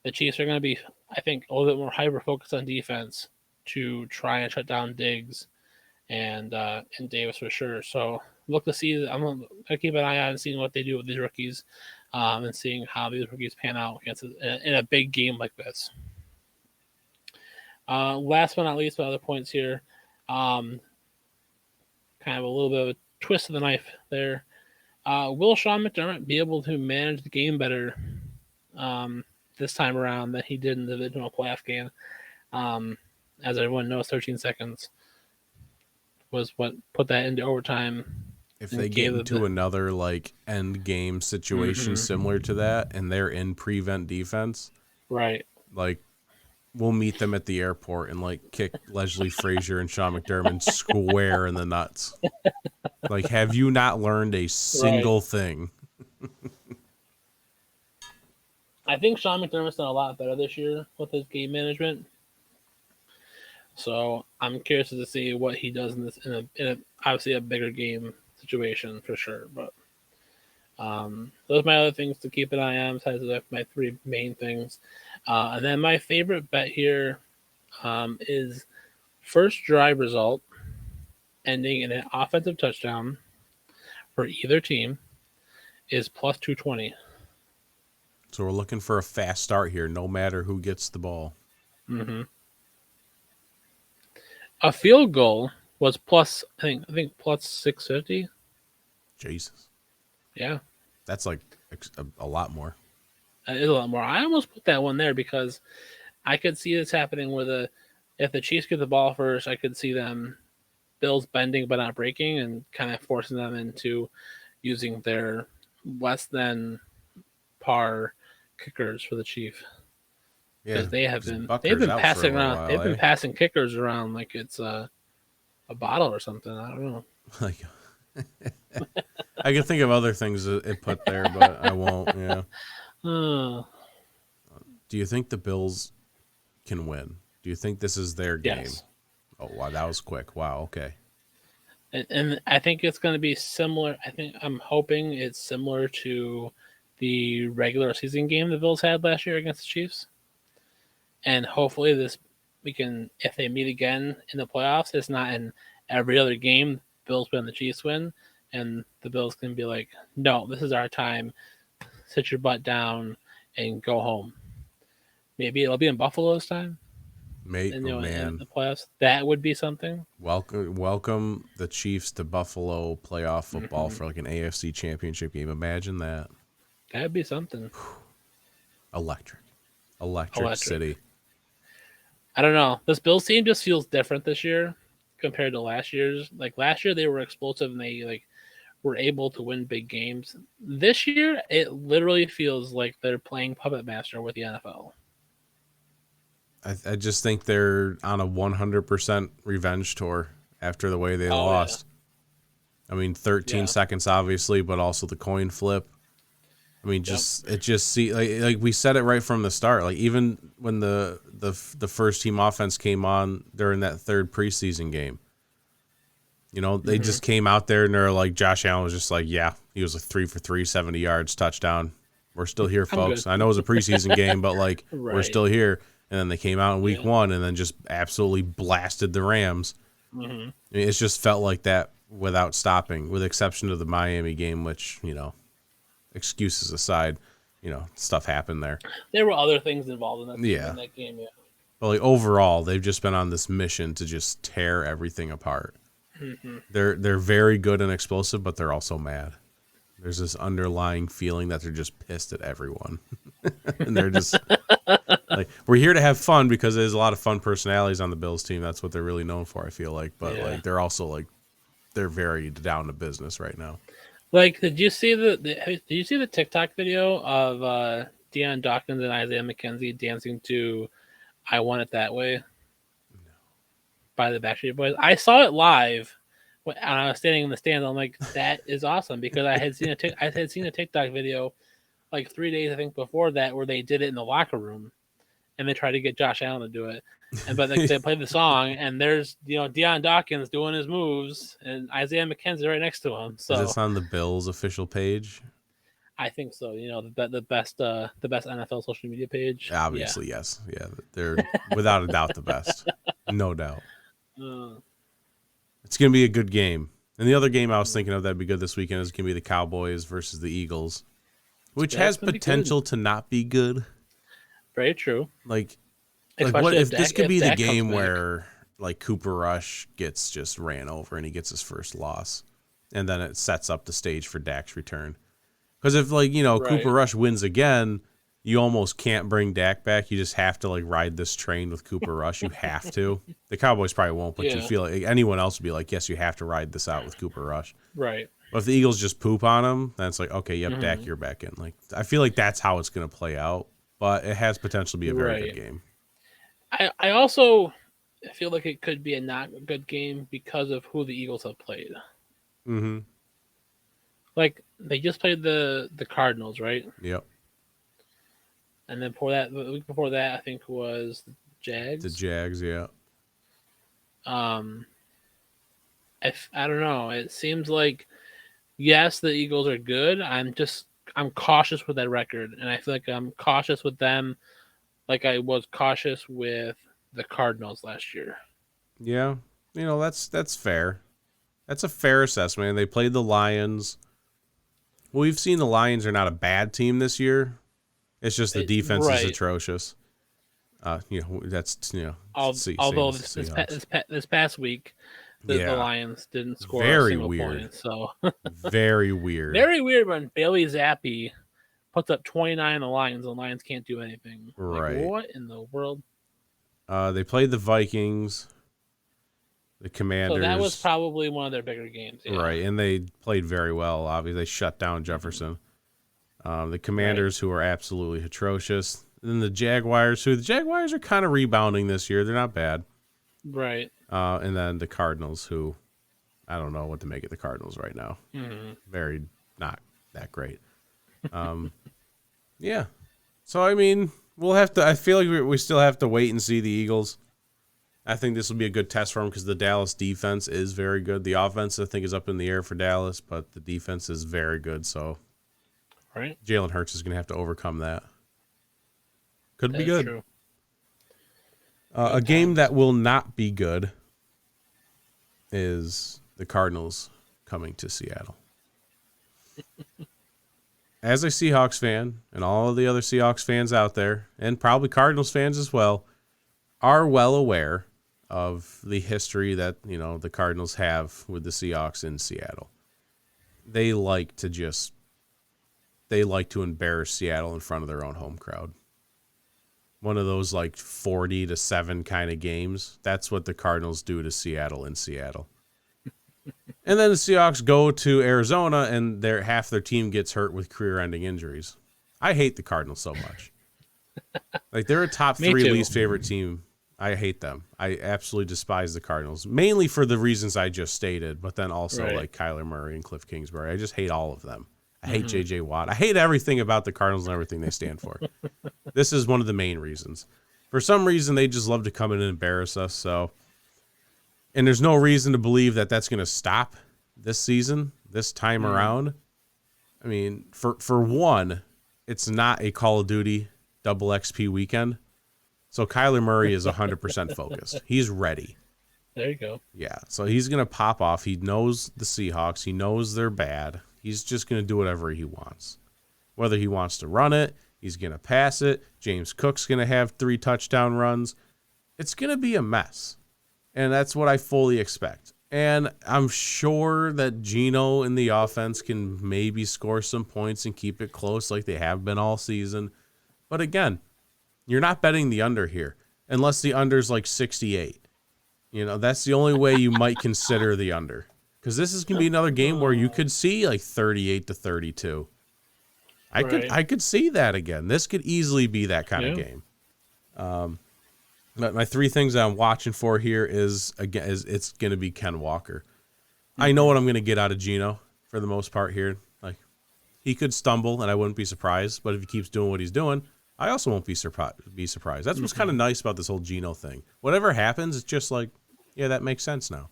S6: the Chiefs are going to be, I think, a little bit more hyper-focused on defense to try and shut down Diggs and Davis for sure. So look to see. I'm going to keep an eye on and seeing what they do with these rookies and seeing how these rookies pan out in a big game like this. Last but not least, but other points here, kind of a little bit of a twist of the knife there. Will Sean McDermott be able to manage the game better this time around than he did in the original playoff game? As everyone knows, 13 seconds was what put that into overtime.
S5: If they get into another end game situation similar to that, and they're in prevent defense,
S6: right?
S5: We'll meet them at the airport and kick Leslie Frazier and Sean McDermott square in the nuts. Have you not learned a single thing?
S6: I think Sean McDermott's done a lot better this year with his game management. So I'm curious to see what he does in this in a obviously a bigger game situation for sure. But those are my other things to keep an eye on besides my 3 main things. And then my favorite bet here is first drive result ending in an offensive touchdown for either team is plus 220.
S5: So we're looking for a fast start here, no matter who gets the ball.
S6: Mm-hmm. A field goal was plus, I think plus 650.
S5: Jesus.
S6: Yeah.
S5: That's a lot more.
S6: It is a lot more. I almost put that one there because I could see this happening where if the Chiefs get the ball first, I could see them Bills bending but not breaking and kind of forcing them into using their less than par kickers for the Chief. Because they've been passing around. They've been passing kickers around like it's a bottle or something. I don't know.
S5: I can think of other things that it put there, but I won't. Yeah. Do you think the Bills can win? Do you think this is their game?
S6: Yes.
S5: Oh wow, that was quick. Wow. Okay.
S6: And I think it's going to be similar. I'm hoping it's similar to the regular season game the Bills had last year against the Chiefs. And hopefully if they meet again in the playoffs, it's not in every other game, Bills win, the Chiefs win, and the Bills can be like, no, this is our time. Sit your butt down and go home. Maybe it'll be in Buffalo this time.
S5: Mate,
S6: in
S5: man,
S6: the playoffs. That would be something.
S5: Welcome the Chiefs to Buffalo playoff football for an AFC championship game. Imagine that.
S6: That'd be something.
S5: Electric city.
S6: I don't know. This Bills team just feels different this year compared to last year's. Last year they were explosive and they were able to win big games. This year it literally feels like they're playing puppet master with the NFL.
S5: I just think they're on a 100% revenge tour after the way they lost. Yeah. I mean, 13 seconds obviously, but also the coin flip. I mean, like we said it right from the start. Even when the first team offense came on during that third preseason game, they just came out there and they're like, Josh Allen was just like, yeah, he was a 3 for 3, 70 yards, touchdown. We're still here,
S6: I'm
S5: folks.
S6: good.
S5: I know it was a preseason game, but like we're
S6: Right.
S5: still here. And then they came out in week
S6: Yeah.
S5: 1 and then just absolutely blasted the Rams.
S6: Mm-hmm.
S5: I mean, it's just felt like that without stopping, with the exception of the Miami game, which, excuses aside, stuff happened there.
S6: There were other things involved in
S5: Yeah.
S6: that game. Yeah.
S5: But like overall, they've just been on this mission to just tear everything apart.
S6: Mm-hmm.
S5: They're very good and explosive, but they're also mad. There's this underlying feeling that they're just pissed at everyone. And they're just like, we're here to have fun because there's a lot of fun personalities on the Bills team. That's what they're really known for, I feel like. But like they're also like they're very down to business right now.
S6: Like, did you see the TikTok video of Deion Dawkins and Isaiah McKenzie dancing to "I Want It That Way" by the Backstreet Boys? I saw it live when I was standing in the stands. I'm like, that is awesome, because I had seen a TikTok video like 3 days I think before that where they did it in the locker room, and they tried to get Josh Allen to do it. But they played the song, and there's Deion Dawkins doing his moves, and Isaiah McKenzie right next to him. So
S5: Is this on the Bills official page?
S6: I think so. The best NFL social media page.
S5: Obviously, yes. Yeah, they're without a doubt the best. No doubt.
S6: Yeah.
S5: It's going to be a good game. And the other game I was thinking of that'd be good this weekend is going to be the Cowboys versus the Eagles, which
S6: That's
S5: has
S6: gonna be
S5: potential to not be good.
S6: Very true.
S5: Like
S6: Especially
S5: what if this
S6: Dak-
S5: could
S6: if
S5: be the
S6: Dak comes
S5: game
S6: back.
S5: where like Cooper Rush gets just ran over and he gets his first loss, and then it sets up the stage for Dak's return. Because if
S6: Right.
S5: Cooper Rush wins again, you almost can't bring Dak back. You just have to like ride this train with Cooper Rush. You have to. The Cowboys probably won't, but you
S6: Yeah.
S5: feel like anyone else would be like, yes, you have to ride this out with Cooper Rush.
S6: Right.
S5: But if the Eagles just poop on him, then it's like, okay, yep,
S6: Mm-hmm.
S5: Dak, you're back in. Like I feel like that's how it's going to play out, but it has potential to be a very
S6: Right.
S5: good game.
S6: I also feel like it could be a not good game because of who the Eagles have played.
S5: Mm-hmm.
S6: Like, they just played the Cardinals, right?
S5: Yep.
S6: And then the week before that, I think was the Jags.
S5: The Jags, yeah.
S6: I don't know. It seems like, yes, the Eagles are good. I'm cautious with that record, and I feel like I'm cautious with them, like I was cautious with the Cardinals last year.
S5: Yeah. That's fair. That's a fair assessment. And they played the Lions. Well, we've seen the Lions are not a bad team this year. It's just the defense is
S6: Right.
S5: atrocious. That's
S6: Although
S5: Seahawks.
S6: this past week, the
S5: Yeah.
S6: Lions didn't score
S5: Very
S6: a single
S5: weird.
S6: point. So
S5: Very weird.
S6: very weird when Bailey Zappi puts up 29 on the Lions, and the Lions can't do anything.
S5: Right.
S6: Like, what in the world?
S5: They played the Vikings, the Commanders.
S6: So that was probably one of their bigger games. Yeah.
S5: Right, and they played very well. Obviously, they shut down Jefferson. The Commanders, who are absolutely atrocious. And then the Jaguars, are kind of rebounding this year. They're not bad.
S6: Right.
S5: And then the Cardinals, who I don't know what to make of the Cardinals right now.
S6: Mm-hmm.
S5: Very not that great. Yeah. So, I mean, we'll have to – I feel like we still have to wait and see the Eagles. I think this will be a good test for them because the Dallas defense is very good. The offense, I think, is up in the air for Dallas, but the defense is very good. So
S6: Right.
S5: Jalen Hurts is going to have to overcome that. Could be
S6: That's
S5: good.
S6: true.
S5: A game that will not be good is the Cardinals coming to Seattle. As a Seahawks fan, and all of the other Seahawks fans out there, and probably Cardinals fans as well, are well aware of the history that, the Cardinals have with the Seahawks in Seattle. They like to embarrass Seattle in front of their own home crowd. One of those like 40-7 kind of games. That's what the Cardinals do to Seattle in Seattle. And then the Seahawks go to Arizona and half their team gets hurt with career-ending injuries. I hate the Cardinals so much. Like, they're a top
S6: Me
S5: 3
S6: too.
S5: least favorite team. I hate them. I absolutely despise the Cardinals, mainly for the reasons I just stated, but then also
S6: Right.
S5: like Kyler Murray and Cliff Kingsbury. I just hate all of them. I hate J.J. Watt. I hate everything about the Cardinals and everything they stand for. This is one of the main reasons. For some reason, they just love to come in and embarrass us. So, and there's no reason to believe that that's going to stop this season, this time around. I mean, for one, it's not a Call of Duty double XP weekend. So Kyler Murray is 100% focused. He's ready.
S6: There you go.
S5: Yeah, so he's going to pop off. He knows the Seahawks. He knows they're bad. He's just going to do whatever he wants. Whether he wants to run it, he's going to pass it. James Cook's going to have 3 touchdown runs. It's going to be a mess. And that's what I fully expect. And I'm sure that Geno in the offense can maybe score some points and keep it close like they have been all season. But again, you're not betting the under here unless the under's like 68. You know, that's the only way you might consider the under. Because this is going to be another game where you could see like 38-32. I could see that again. This could easily be that kind of game. My 3 things I'm watching for here is it's going to be Ken Walker. I know what I'm going to get out of Geno for the most part here. Like, he could stumble and I wouldn't be surprised, but if he keeps doing what he's doing, I also won't be surprised. That's what's kind of nice about this whole Geno thing. Whatever happens, it's just like, yeah, that makes sense now.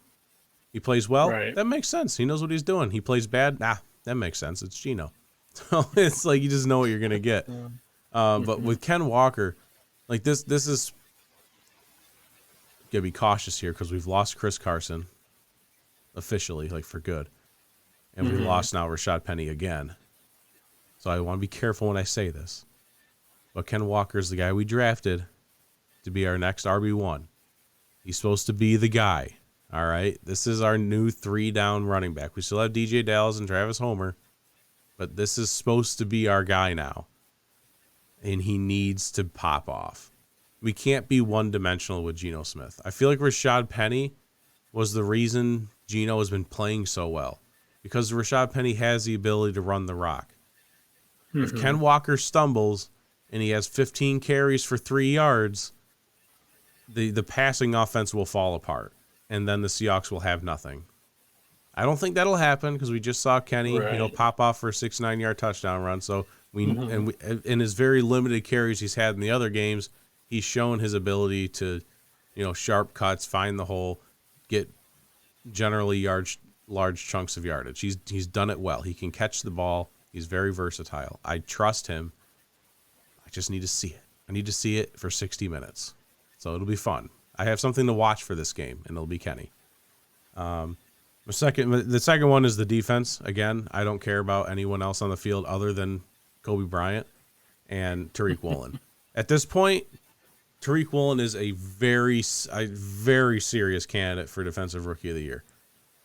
S5: He plays well, that makes sense. He knows what he's doing. He plays bad, that makes sense. It's Geno. So it's like you just know what you're gonna get. But with Ken Walker, like this is gotta be cautious here because we've lost Chris Carson officially, like for good, and we lost now Rashad Penny again. So I want to be careful when I say this. But Ken Walker is the guy we drafted to be our next RB1. He's supposed to be the guy. All right, this is our new 3-down running back. We still have DJ Dallas and Travis Homer, but this is supposed to be our guy now, and he needs to pop off. We can't be one-dimensional with Geno Smith. I feel like Rashad Penny was the reason Geno has been playing so well, because Rashad Penny has the ability to run the rock. If Ken Walker stumbles and he has 15 carries for 3 yards, the passing offense will fall apart, and then the Seahawks will have nothing. I don't think that'll happen because we just saw Kenny, pop off for a 69-yard touchdown run. So in his very limited carries he's had in the other games, he's shown his ability to, sharp cuts, find the hole, get generally large chunks of yardage. He's done it well. He can catch the ball. He's very versatile. I trust him. I just need to see it. I need to see it for 60 minutes. So it'll be fun. I have something to watch for this game, and it'll be Kenny. The second one is the defense. Again, I don't care about anyone else on the field other than Kobe Bryant and Tariq Woolen. At this point, Tariq Woolen is a very serious candidate for Defensive Rookie of the Year.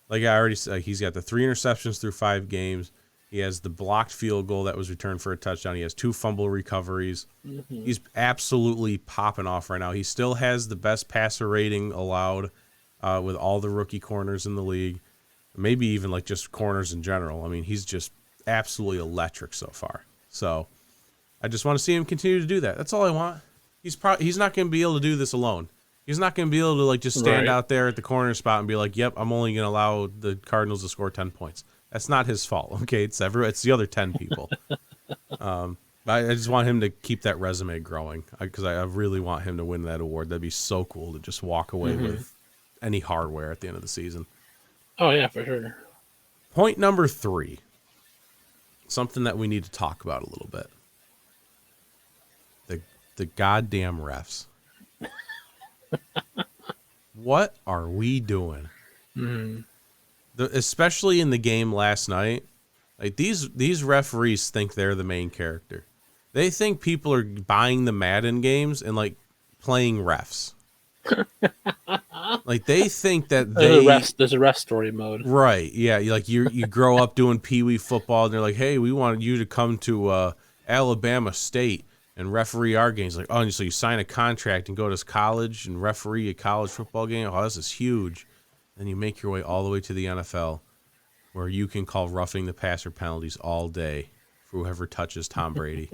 S5: Like I already said, he's got the 3 interceptions through 5 games. He has the blocked field goal that was returned for a touchdown. He has 2 fumble recoveries. He's absolutely popping off right now. He still has the best passer rating allowed with all the rookie corners in the league. Maybe even like just corners in general. I mean, he's just absolutely electric so far. So I just want to see him continue to do that. That's all I want. He's not going to be able to do this alone. He's not going to be able to just stand out there at the corner spot and be like, "Yep, I'm only going to allow the Cardinals to score 10 points." That's not his fault. Okay, it's the other 10 people. I just want him to keep that resume growing because I really want him to win that award. That'd be so cool to just walk away with any hardware at the end of the season.
S6: Oh yeah, for sure.
S5: Point number 3. Something that we need to talk about a little bit. The goddamn refs. What are we doing? Especially in the game last night, like these referees think they're the main character. They think people are buying the Madden games and playing refs. Like they think that
S6: there's a ref story mode.
S5: Right. Yeah. You grow up doing Pee Wee football and they're like, "Hey, we want you to come to Alabama State and referee our games." Like, oh, so you sign a contract and go to college and referee a college football game. Oh, this is huge. Then you make your way all the way to the NFL where you can call roughing the passer penalties all day for whoever touches Tom Brady.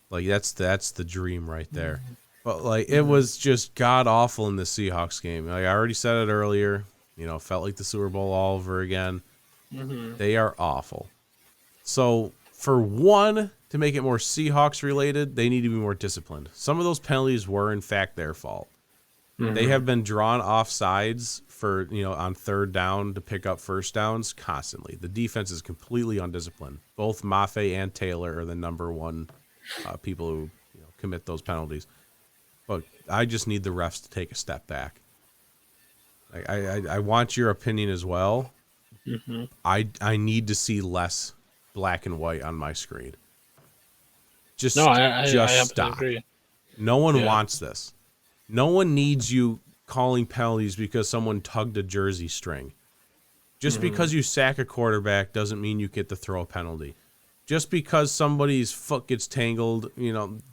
S5: That's the dream right there. But it was just god awful in the Seahawks game. I already said it earlier. Felt like the Super Bowl all over again. They are awful. So for one, to make it more Seahawks related, they need to be more disciplined. Some of those penalties were in fact their fault. They have been drawn off sides for, on third down to pick up first downs constantly. The defense is completely undisciplined. Both Mafe and Taylor are the number one people who commit those penalties. But I just need the refs to take a step back. I want your opinion as well.
S6: Mm-hmm.
S5: I need to see less black and white on my screen. Just
S6: I
S5: stop.
S6: agree.
S5: No one wants this. No one needs you calling penalties because someone tugged a jersey string. Just because you sack a quarterback doesn't mean you get to throw a penalty. Just because somebody's foot gets tangled,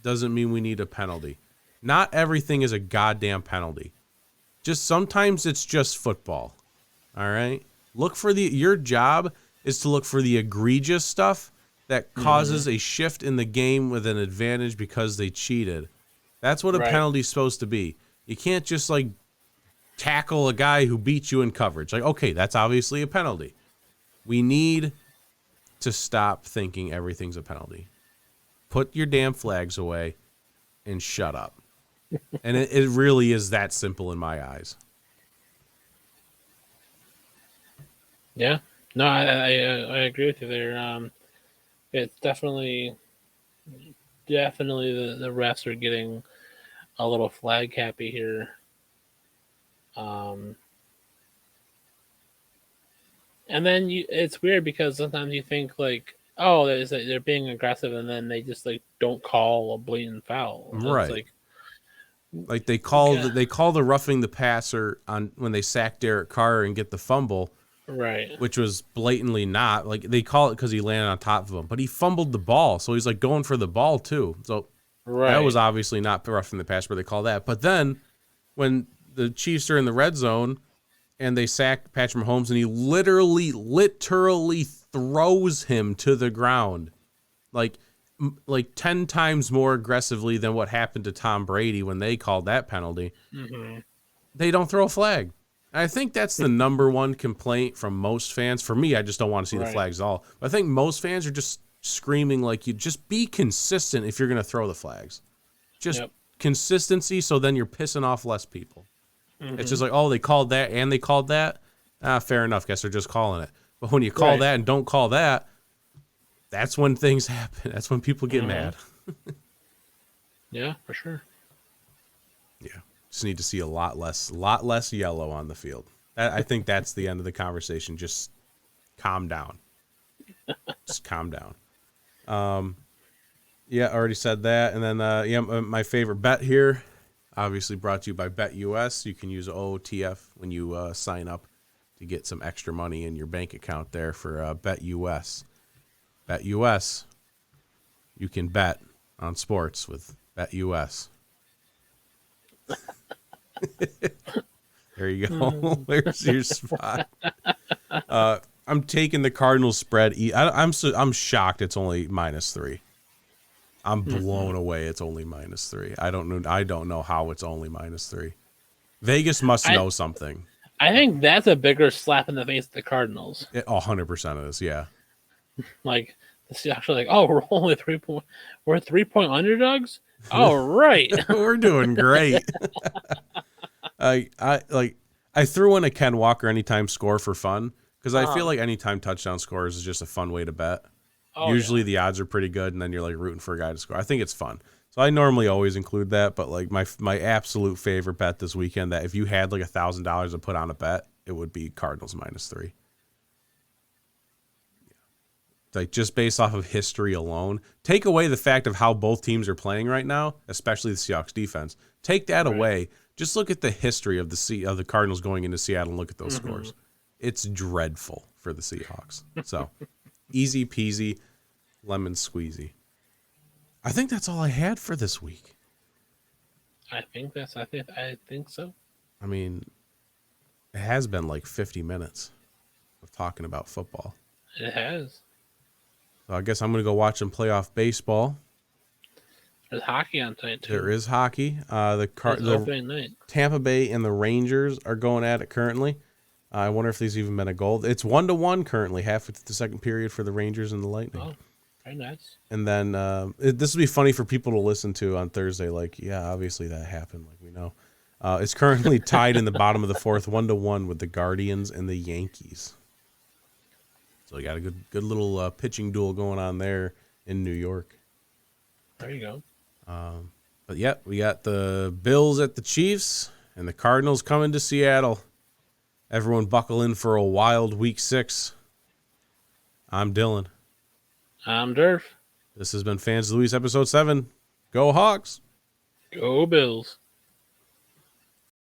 S5: doesn't mean we need a penalty. Not everything is a goddamn penalty. Just sometimes it's just football. All right? Your job is to look for the egregious stuff that causes a shift in the game with an advantage because they cheated. That's what a penalty is supposed to be. You can't just tackle a guy who beat you in coverage. Okay, that's obviously a penalty. We need to stop thinking everything's a penalty. Put your damn flags away and shut up. And it really is that simple in my eyes.
S6: Yeah. No, I agree with you there. It's definitely the refs are getting a little flag happy here. And then it's weird because sometimes you think they're being aggressive, and then they just don't call a blatant foul.
S5: Right. It's they call the roughing the passer on when they sack Derek Carr and get the fumble.
S6: Right.
S5: Which was blatantly not. They call it because he landed on top of him, but he fumbled the ball, so he's going for the ball too. So that was obviously not roughing the passer, but they call that. But then when the Chiefs are in the red zone and they sack Patrick Mahomes and he literally throws him to the ground, like 10 times more aggressively than what happened to Tom Brady when they called that penalty. They don't throw a flag. I think that's the number one complaint from most fans. For me, I just don't want to see the flags at all. But I think most fans are just screaming you just be consistent if you're going to throw the flags. Just consistency, so then you're pissing off less people. It's just they called that and they called that. Fair enough. Guess they're just calling it. But when you call that and don't call that, that's when things happen. That's when people get mad.
S6: Yeah, for sure.
S5: Yeah. Just need to see a lot less yellow on the field. I think that's the end of the conversation. Just calm down. Just calm down. Yeah, I already said that. And then, my favorite bet here, obviously brought to you by BetUS. You can use OOTF when you sign up to get some extra money in your bank account there for BetUS. BetUS, you can bet on sports with BetUS. There you go. There's your spot. I'm taking the Cardinals spread. I'm shocked it's only -3. I'm blown away it's only -3. I don't know how it's only -3. Vegas must know something.
S6: I think that's a bigger slap in the face of the Cardinals.
S5: 100% is, yeah.
S6: The Seahawks are we're only 3-point. We're 3-point underdogs. All right,
S5: we're doing great. I threw in a Ken Walker anytime score for fun because I feel like anytime touchdown scores is just a fun way to bet. Usually the odds are pretty good, and then you're rooting for a guy to score. I think it's fun, so I normally always include that. But my absolute favorite bet this weekend, that if you had $1,000 to put on a bet, it would be Cardinals -3. Just based off of history alone, take away the fact of how both teams are playing right now, especially the Seahawks defense. Take that away. Just look at the history of the Cardinals going into Seattle and look at those scores. It's dreadful for the Seahawks. So easy peasy, lemon squeezy. I think that's all I had for this week.
S6: I think so.
S5: I mean, it has been 50 minutes of talking about football.
S6: It has.
S5: So I guess I'm going to go watch some playoff baseball.
S6: There's hockey on tonight, too.
S5: There is hockey.
S6: Opening night.
S5: Tampa Bay and the Rangers are going at it currently. I wonder if there's even been a goal. It's 1-1 currently, halfway through the second period for the Rangers and the Lightning.
S6: Oh, very nice.
S5: And then this will be funny for people to listen to on Thursday. Yeah, obviously that happened. We know. It's currently tied in the bottom of the fourth, 1-1 with the Guardians and the Yankees. So we got a good little pitching duel going on there in New York.
S6: There you go.
S5: But yeah, we got the Bills at the Chiefs and the Cardinals coming to Seattle. Everyone buckle in for a wild Week 6. I'm Dylan.
S6: I'm Derf.
S5: This has been Fans of the Weast, Episode 7. Go Hawks!
S6: Go Bills.